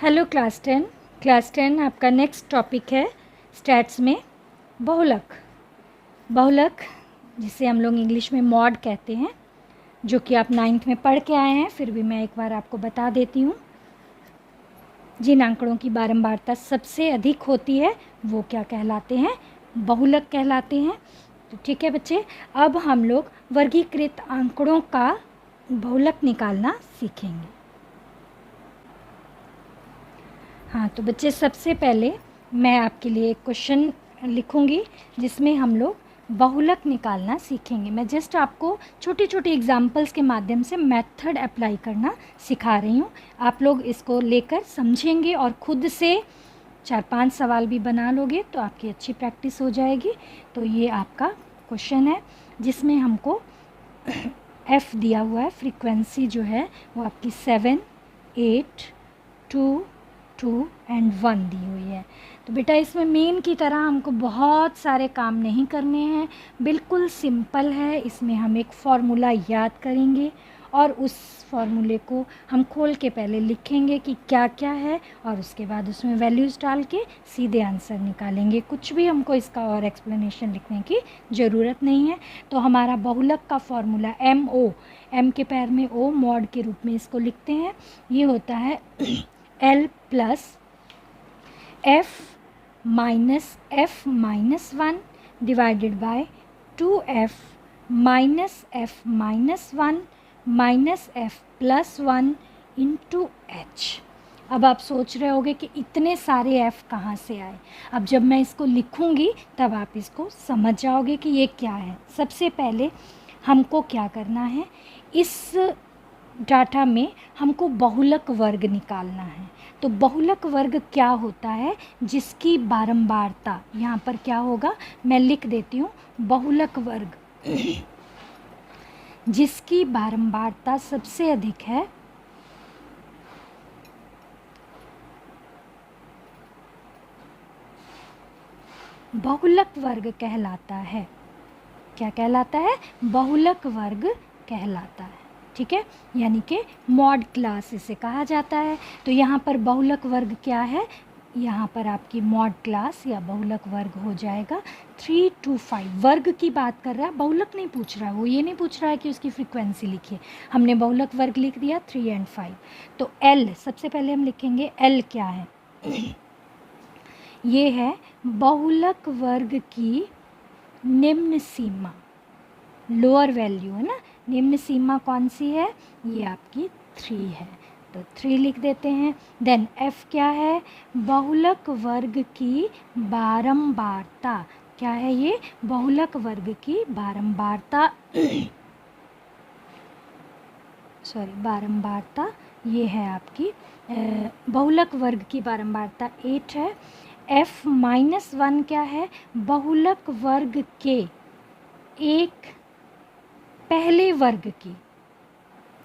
Hello class 10 आपका next topic है stats में बहुलक जिसे हम लोग इंग्लिश में मॉड कहते हैं, जो कि आप 9th में पढ़ के आए हैं। फिर भी मैं एक बार आपको बता देती हूँ। जिन आंकड़ों की बारंबारता सबसे अधिक होती है वो क्या कहलाते हैं? बहुलक कहलाते हैं। तो ठीक है बच्चे, अब हम लोग वर्गीकृत आंकड़ों का बहुलक निकालना सीखेंगे। हाँ तो बच्चे, सबसे पहले मैं आपके लिए एक क्वेश्चन लिखूंगी जिसमें हम लोग बहुलक निकालना सीखेंगे। मैं जस्ट आपको छोटी छोटी एग्जांपल्स के माध्यम से मेथड अप्लाई करना सिखा रही हूँ। आप लोग इसको लेकर समझेंगे और खुद से 4-5 सवाल भी बना लोगे तो आपकी अच्छी प्रैक्टिस हो जाएगी। तो ये आपका क्वेश्चन है जिसमें हमको एफ दिया हुआ है, फ्रीक्वेंसी जो है वो आपकी 7, 8, 2 एंड 1 दी हुई है। तो बेटा इसमें मेन की तरह हमको बहुत सारे काम नहीं करने हैं, बिल्कुल सिंपल है। इसमें हम एक फार्मूला याद करेंगे और उस फार्मूले को हम खोल के पहले लिखेंगे कि क्या क्या है, और उसके बाद उसमें वैल्यूज़ डाल के सीधे आंसर निकालेंगे। कुछ भी हमको इसका और एक्सप्लेनेशन लिखने की ज़रूरत नहीं है। तो हमारा बहुलक का फार्मूला एम के पैर में ओ, मॉड के रूप में इसको लिखते हैं। ये होता है L plus F minus 1 divided by 2F minus F minus 1 minus F plus 1 into H। अब आप सोच रहे होगे कि इतने सारे F कहाँ से आए। अब जब मैं इसको लिखूंगी तब आप इसको समझ जाओगे कि ये क्या है। सबसे पहले हमको क्या करना है, इस डाटा में हमको बहुलक वर्ग निकालना है। तो बहुलक वर्ग क्या होता है? जिसकी बारंबारता, यहाँ पर क्या होगा मैं लिख देती हूँ, बहुलक वर्ग जिसकी बारंबारता सबसे अधिक है बहुलक वर्ग कहलाता है। क्या कहलाता है? बहुलक वर्ग कहलाता है। ठीक है, यानी कि मॉड क्लास इसे कहा जाता है। तो यहाँ पर बहुलक वर्ग क्या है? यहाँ पर आपकी मॉड क्लास या बहुलक वर्ग हो जाएगा 3 to 5। वर्ग की बात कर रहा है, बहुलक नहीं पूछ रहा है। वो ये नहीं पूछ रहा है कि उसकी फ्रीक्वेंसी लिखिए। हमने बहुलक वर्ग लिख दिया 3 and 5। तो L सबसे पहले हम लिखेंगे। L क्या है? ये है बहुलक वर्ग की निम्न सीमा, लोअर वैल्यू है ना। निम्न सीमा कौन सी है? ये आपकी 3 है, तो 3 लिख देते हैं। देन F क्या है? बहुलक वर्ग की बारंबारता। क्या है ये? बहुलक वर्ग की बारंबारता बारंबारता ये है आपकी बहुलक वर्ग की बारंबारता 8 है। F माइनस 1 क्या है? बहुलक वर्ग के एक पहले वर्ग की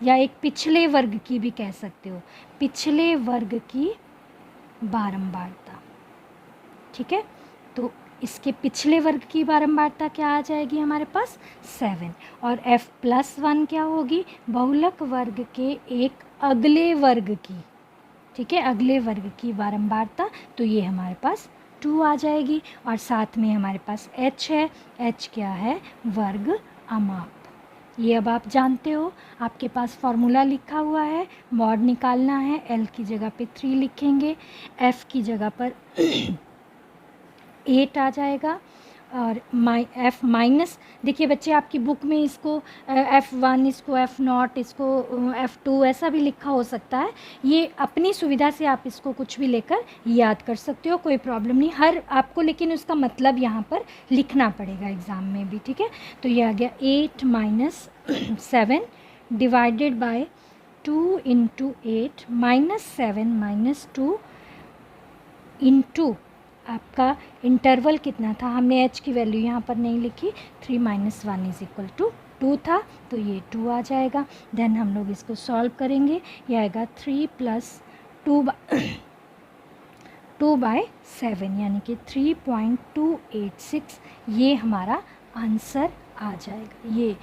या एक पिछले वर्ग की भी कह सकते हो, पिछले वर्ग की बारंबारता। ठीक है, तो इसके पिछले वर्ग की बारंबारता क्या आ जाएगी हमारे पास? 7। और F प्लस 1 क्या होगी? बहुलक वर्ग के एक अगले वर्ग की। ठीक है, अगले वर्ग की बारंबारता, तो ये हमारे पास 2 आ जाएगी। और साथ में हमारे पास H है। H क्या है? वर्ग अमाप। ये अब आप जानते हो, आपके पास फॉर्मूला लिखा हुआ है। मॉड निकालना है, L की जगह पे 3 लिखेंगे, F की जगह पर 8 आ जाएगा, और F माइनस, देखिए बच्चे आपकी बुक में इसको F1, इसको F0, इसको F2 ऐसा भी लिखा हो सकता है। ये अपनी सुविधा से आप इसको कुछ भी लेकर याद कर सकते हो, कोई प्रॉब्लम नहीं। हर आपको लेकिन उसका मतलब यहाँ पर लिखना पड़ेगा एग्ज़ाम में भी। ठीक है, तो ये आ गया 8 minus 7 divided by 2 into 8 minus 7 minus 2 into आपका इंटरवल कितना था? हमने H की वैल्यू यहाँ पर नहीं लिखी, 3 माइनस 1 इज इक्वल टू 2 था, तो ये 2 आ जाएगा। देन हम लोग इसको सॉल्व करेंगे, ये आएगा 3 प्लस 2 बाय 7 यानी कि 3.286। ये हमारा आंसर आ जाएगा। ये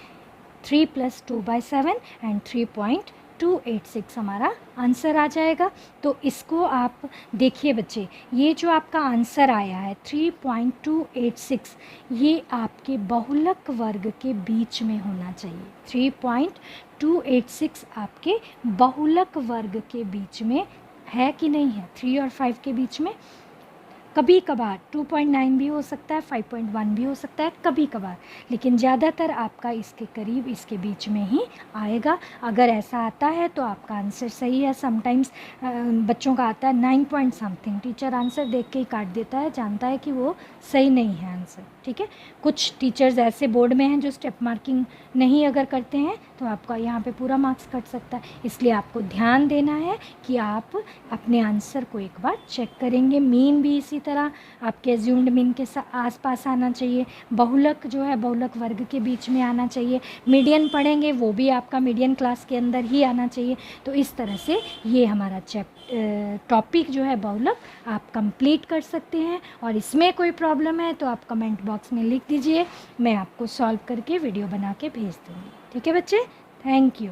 3 प्लस 2 बाय 7 एंड 3.286 3.286 हमारा आंसर आ जाएगा। तो इसको आप देखिए बच्चे, ये जो आपका आंसर आया है 3.286, ये आपके बहुलक वर्ग के बीच में होना चाहिए। 3.286 आपके बहुलक वर्ग के बीच में है कि नहीं है, 3 और 5 के बीच में। कभी कभार 2.9 भी हो सकता है, 5.1 भी हो सकता है कभी कभार, लेकिन ज़्यादातर आपका इसके करीब, इसके बीच में ही आएगा। अगर ऐसा आता है तो आपका आंसर सही है। समटाइम्स बच्चों का आता है 9 पॉइंट समथिंग, टीचर आंसर देख के ही काट देता है, जानता है कि वो सही नहीं है आंसर, ठीक है। कुछ टीचर्स ऐसे बोर्ड में हैं जो स्टेप मार्किंग नहीं अगर करते हैं तो आपका यहाँ पे पूरा मार्क्स कट सकता है। इसलिए आपको ध्यान देना है कि आप अपने आंसर को एक बार चेक करेंगे। मीन भी इसी तरह आपके एज्यूम्ड मीन के आसपास आना चाहिए। बहुलक जो है बहुलक वर्ग के बीच में आना चाहिए। मीडियन पढ़ेंगे वो भी आपका मीडियन क्लास के अंदर ही आना चाहिए। तो इस तरह से ये हमारा टॉपिक जो है बहुलक आप कंप्लीट कर सकते हैं। और इसमें कोई प्रॉब्लम है तो आप कमेंट बॉक्स में लिख दीजिए, मैं आपको सॉल्व करके वीडियो बना के भेज दूँगी। ठीक है बच्चे, थैंक यू।